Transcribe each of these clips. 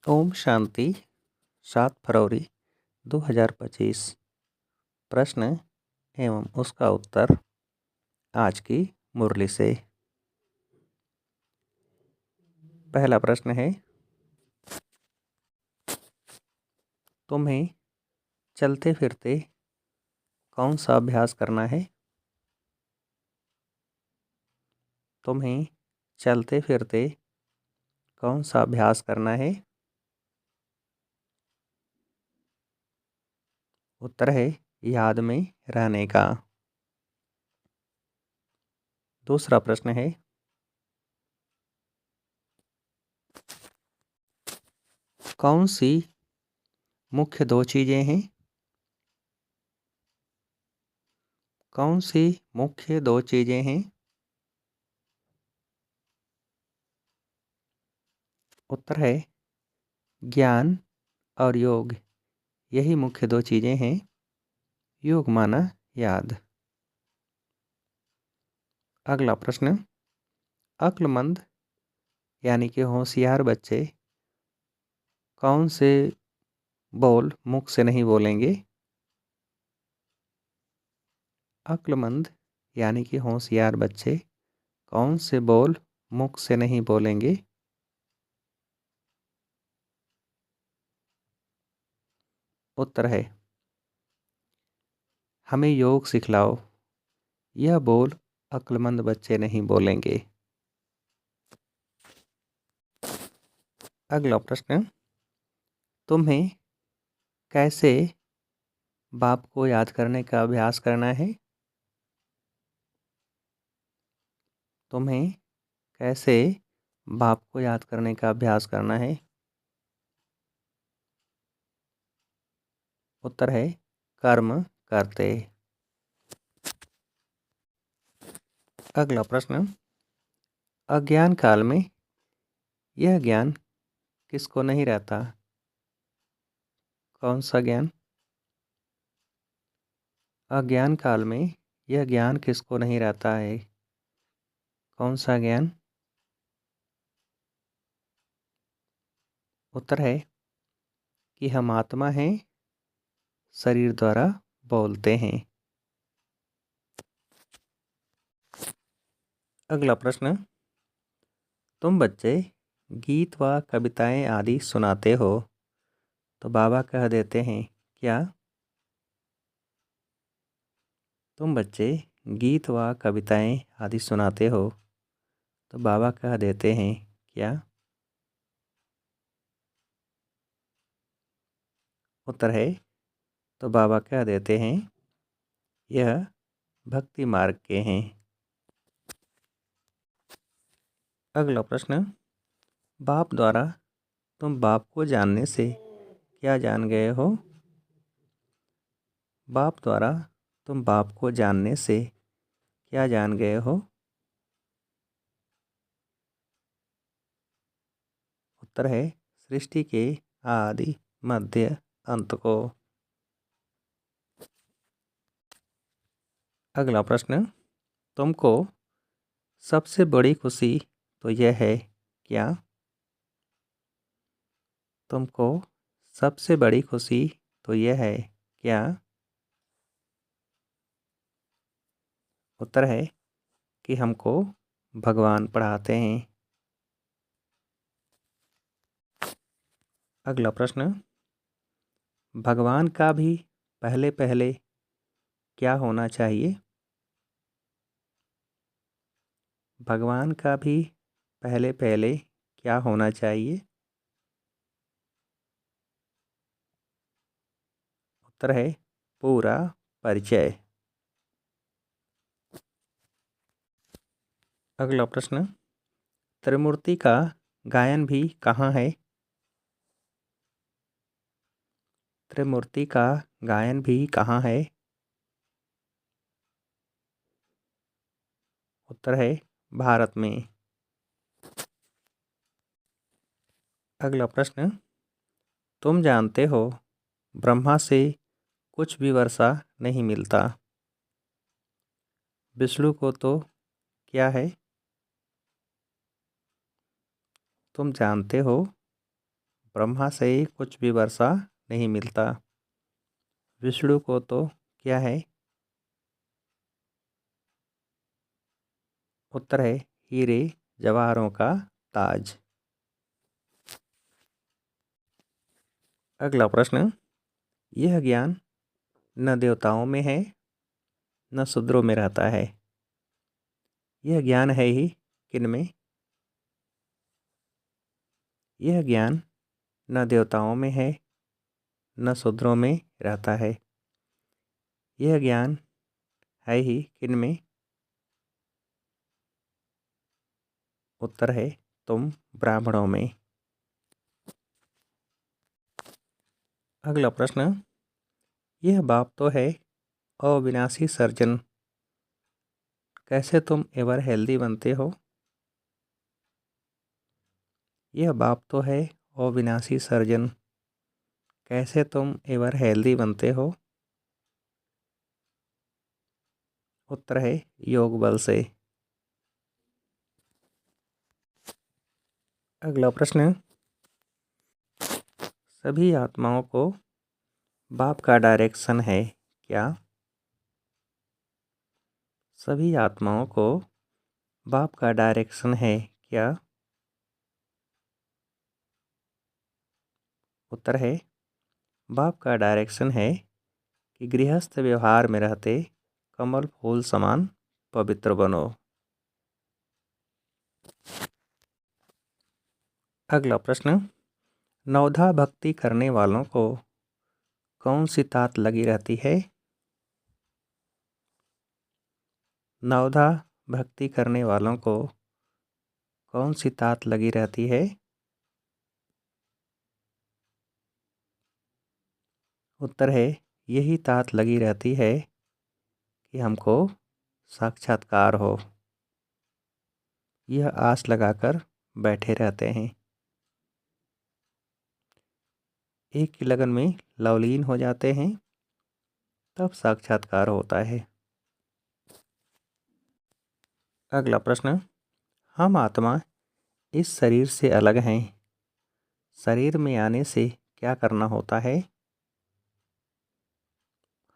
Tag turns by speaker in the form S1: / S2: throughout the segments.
S1: ओम शांति। 7 फरवरी 2025। प्रश्न एवं उसका उत्तर आज की मुरली से। पहला प्रश्न है, तुम्हें चलते फिरते कौन सा अभ्यास करना है? तुम्हें चलते फिरते कौन सा अभ्यास करना है? उत्तर है याद में रहने का। दूसरा प्रश्न है, कौन सी मुख्य दो चीज़ें हैं? कौन सी मुख्य दो चीज़ें हैं? उत्तर है ज्ञान और योग। यही मुख्य दो चीज़ें हैं। योग माना याद। अगला प्रश्न, अक्लमंद यानी कि होशियार बच्चे कौन से बोल मुख से नहीं बोलेंगे? अक्लमंद यानी कि होशियार बच्चे कौन से बोल मुख से नहीं बोलेंगे? उत्तर है हमें योग सिखलाओ। यह बोल अक्लमंद बच्चे नहीं बोलेंगे। अगला प्रश्न, तुम्हें कैसे बाप को याद करने का अभ्यास करना है? तुम्हें कैसे बाप को याद करने का अभ्यास करना है? उत्तर है कर्म करते। अगला प्रश्न, अज्ञान काल में यह ज्ञान किसको नहीं रहता? कौन सा ज्ञान? अज्ञान काल में यह ज्ञान किसको नहीं रहता है? कौन सा ज्ञान? उत्तर है कि हम आत्मा हैं, शरीर द्वारा बोलते हैं। अगला प्रश्न, तुम बच्चे गीत व कविताएं आदि सुनाते हो तो बाबा कह देते हैं क्या? तुम बच्चे गीत व कविताएं आदि सुनाते हो तो बाबा कह देते हैं क्या? उत्तर है तो बाबा कह देते हैं यह भक्ति मार्ग के हैं। अगला प्रश्न, बाप द्वारा तुम बाप को जानने से क्या जान गए हो? बाप द्वारा तुम बाप को जानने से क्या जान गए हो? उत्तर है सृष्टि के आदि मध्य अंत को। अगला प्रश्न, तुमको सबसे बड़ी खुशी तो यह है क्या? तुमको सबसे बड़ी खुशी तो यह है क्या? उत्तर है कि हमको भगवान पढ़ाते हैं। अगला प्रश्न, भगवान का भी पहले पहले क्या होना चाहिए? भगवान का भी पहले पहले क्या होना चाहिए? उत्तर है पूरा परिचय। अगला प्रश्न, त्रिमूर्ति का गायन भी कहाँ है? त्रिमूर्ति का गायन भी कहाँ है? उत्तर है भारत में। अगला प्रश्न, तुम जानते हो ब्रह्मा से कुछ भी वर्षा नहीं मिलता। विष्णु को तो क्या है? तुम जानते हो ब्रह्मा से ही कुछ भी वर्षा नहीं मिलता। विष्णु को तो क्या है? उत्तर है हीरे जवाहरों का ताज। अगला प्रश्न, यह ज्ञान न देवताओं में है न शूद्रों में रहता है। यह ज्ञान है ही किन में? यह ज्ञान न देवताओं में है न शूद्रों में रहता है। यह ज्ञान है ही किन में? उत्तर है तुम ब्राह्मणों में। अगला प्रश्न, यह बाप तो है अविनाशी सर्जन, कैसे तुम एवर हेल्दी बनते हो? यह बाप तो है अविनाशी सर्जन, कैसे तुम एवर हेल्दी बनते हो? उत्तर है योग बल से। अगला प्रश्न, सभी आत्माओं को बाप का डायरेक्शन है क्या? सभी आत्माओं को बाप का डायरेक्शन है क्या? उत्तर है बाप का डायरेक्शन है कि गृहस्थ व्यवहार में रहते कमल फूल समान पवित्र बनो। अगला प्रश्न, नवधा भक्ति करने वालों को कौन सी तात लगी रहती है? नवधा भक्ति करने वालों को कौन सी तात लगी रहती है? उत्तर है यही तात लगी रहती है कि हमको साक्षात्कार हो। यह आस लगाकर बैठे रहते हैं। एक की लगन में लवलीन हो जाते हैं, तब साक्षात्कार होता है। अगला प्रश्न, हम आत्मा इस शरीर से अलग हैं, शरीर में आने से क्या करना होता है?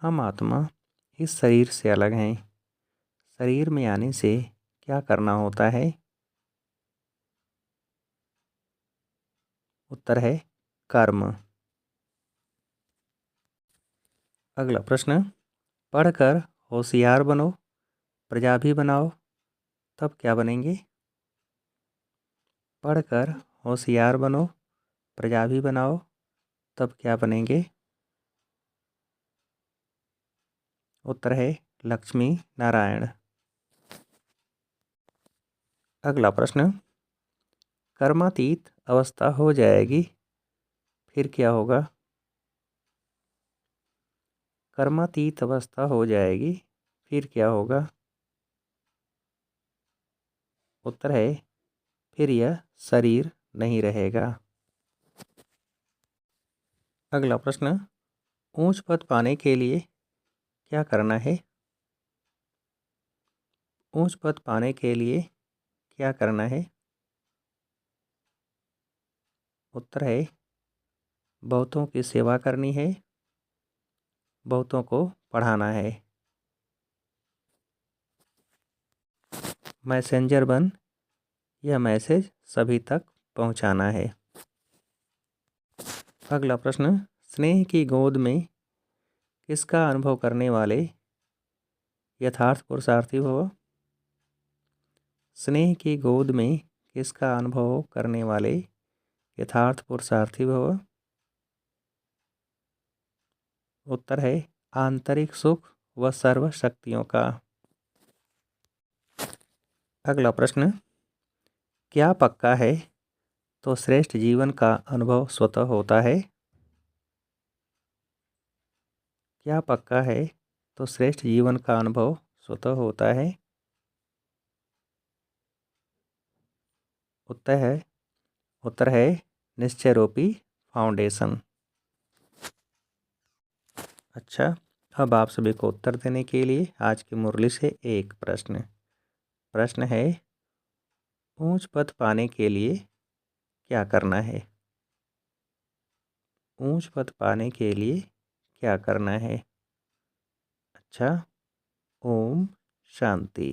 S1: हम आत्मा इस शरीर से अलग हैं, शरीर में आने से क्या करना होता है? उत्तर है कर्म। अगला प्रश्न, पढ़कर होशियार बनो, प्रजा भी बनाओ, तब क्या बनेंगे? पढ़कर होशियार बनो, प्रजा भी बनाओ, तब क्या बनेंगे? उत्तर है लक्ष्मी नारायण। अगला प्रश्न, कर्मातीत अवस्था हो जाएगी, फिर क्या होगा? कर्मातीत अवस्था हो जाएगी, फिर क्या होगा? उत्तर है फिर यह शरीर नहीं रहेगा। अगला प्रश्न, ऊंच पद पाने के लिए क्या करना है? ऊंच पद पाने के लिए क्या करना है? उत्तर है बहुतों की सेवा करनी है, बहुतों को पढ़ाना है। मैसेंजर बन यह मैसेज सभी तक पहुंचाना है। अगला प्रश्न, स्नेह की गोद में किसका अनुभव करने वाले यथार्थ पुरुषार्थी भव? स्नेह की गोद में किसका अनुभव करने वाले यथार्थ पुरुषार्थी भव? उत्तर है आंतरिक सुख व सर्व शक्तियों का। अगला प्रश्न, क्या पक्का है तो श्रेष्ठ जीवन का अनुभव स्वतः होता है? क्या पक्का है तो श्रेष्ठ जीवन का अनुभव स्वतः होता है? उत्तर है निश्चय रूपी फाउंडेशन। अच्छा, अब आप सभी को उत्तर देने के लिए आज की मुरली से एक प्रश्न है, ऊंच पद पाने के लिए क्या करना है? ऊंच पद पाने के लिए क्या करना है? अच्छा, ओम शांति।